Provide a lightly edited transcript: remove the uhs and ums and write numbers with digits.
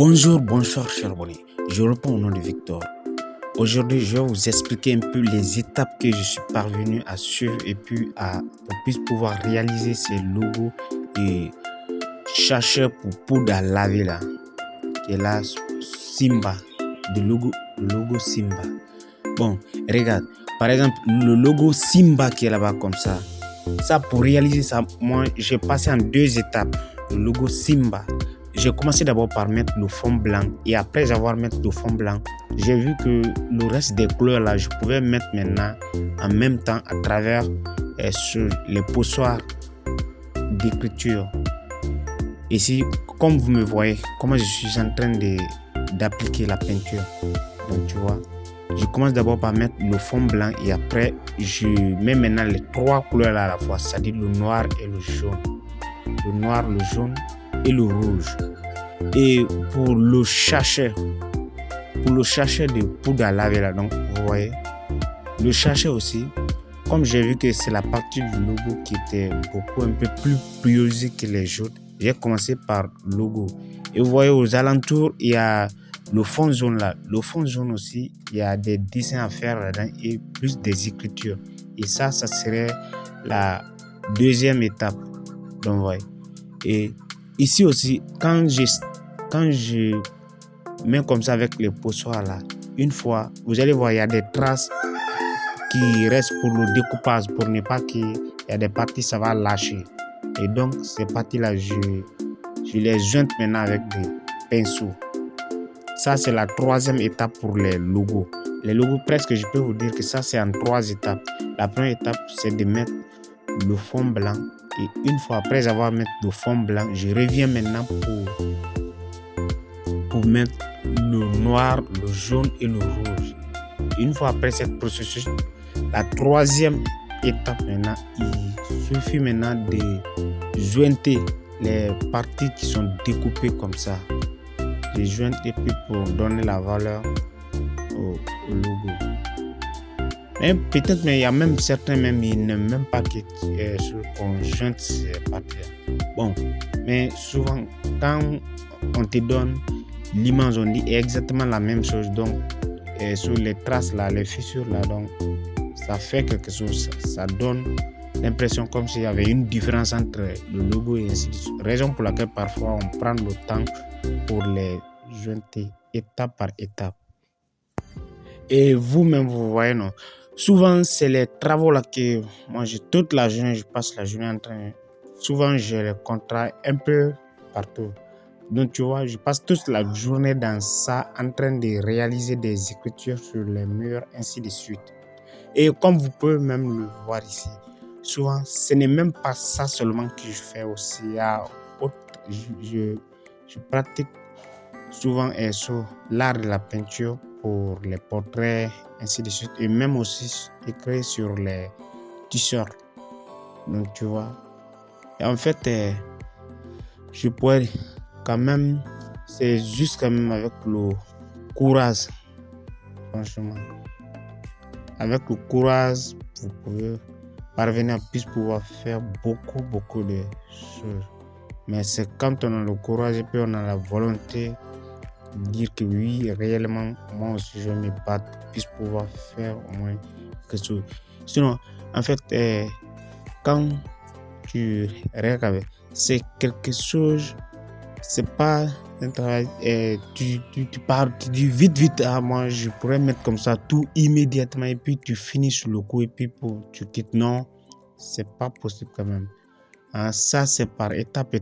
Bonsoir, cher abonnés. Je réponds au nom de Victor. Aujourd'hui, je vais vous expliquer un peu les étapes que je suis parvenu à suivre et puis pour pouvoir réaliser ces logos et chercheurs pour poudre à laver là, qui est là Simba, le logo Simba. Bon, regarde, par exemple, le logo Simba qui est là-bas comme ça. Ça, pour réaliser ça, moi, j'ai passé en 2 étapes. Le logo Simba. J'ai commencé d'abord par mettre le fond blanc et après avoir mis le fond blanc, j'ai vu que le reste des couleurs là, je pouvais mettre maintenant en même temps à travers sur les poussoirs d'écriture. Ici, comme vous me voyez, comment je suis en train d'appliquer la peinture. Donc tu vois, je commence d'abord par mettre le fond blanc et après je mets maintenant les 3 couleurs là à la fois, c'est-à-dire le noir et le jaune. Le noir, le jaune et le rouge. Et pour le sachet de poudre à laver là, donc vous voyez, le sachet aussi, comme j'ai vu que c'est la partie du logo qui était un peu plus priorisée que les autres, j'ai commencé par le logo. Et vous voyez aux alentours, il y a le fond jaune là. Le fond jaune aussi, il y a des dessins à faire là-dedans et plus des écritures. Et ça serait la 2e étape. Donc vous voyez. Et ici aussi, quand je mets comme ça avec les poussoirs là, une fois, vous allez voir, il y a des traces qui restent pour le découpage, pour ne pas qu'il y a des parties, ça va lâcher. Et donc, ces parties-là, je les jointe maintenant avec des pinceaux. Ça, c'est la 3e étape pour les logos. Les logos, presque, je peux vous dire que ça, c'est en 3 étapes. La première étape, c'est de mettre le fond blanc. Et une fois après avoir mis le fond blanc, je reviens maintenant pour mettre le noir, le jaune et le rouge. Une fois après cette processus, la 3e étape maintenant, il suffit maintenant de jointer les parties qui sont découpées comme ça. Les joindre et puis pour donner la valeur au logo. Mais peut-être, mais il y a même certains, ils n'aiment même pas qu'on jointe ces parties. Bon, mais souvent, quand on te donne l'image, on dit exactement la même chose. Donc, sur les traces là, les fissures là, donc, ça fait quelque chose. Ça donne l'impression comme s'il y avait une différence entre le logo et ainsi de suite. Raison pour laquelle parfois on prend le temps pour les jointer étape par étape. Et vous-même, vous voyez, non? Souvent, c'est les travaux là que moi, toute la journée, je passe la journée en train. Souvent, j'ai les contrats un peu partout. Donc, tu vois, je passe toute la journée dans ça, en train de réaliser des écritures sur les murs, ainsi de suite. Et comme vous pouvez même le voir ici, souvent, ce n'est même pas ça seulement que je fais aussi. Je pratique souvent sur l'art de la peinture pour les portraits, ainsi de suite, et même aussi écrire sur les t-shirts. Donc tu vois, et en fait, je pourrais quand même, c'est juste quand même avec le courage, franchement, avec le courage, vous pouvez parvenir à plus pouvoir faire beaucoup de choses. Mais c'est quand on a le courage et puis on a la volonté dire que oui, réellement, moi aussi je vais me battre pour pouvoir faire au moins quelque chose. Sinon, en fait, quand tu regardes, c'est quelque chose, c'est pas un travail, tu pars, tu dis vite, moi je pourrais mettre comme ça tout immédiatement et puis tu finis sur le coup et puis tu quittes. Non, c'est pas possible quand même. Ça, c'est par étape.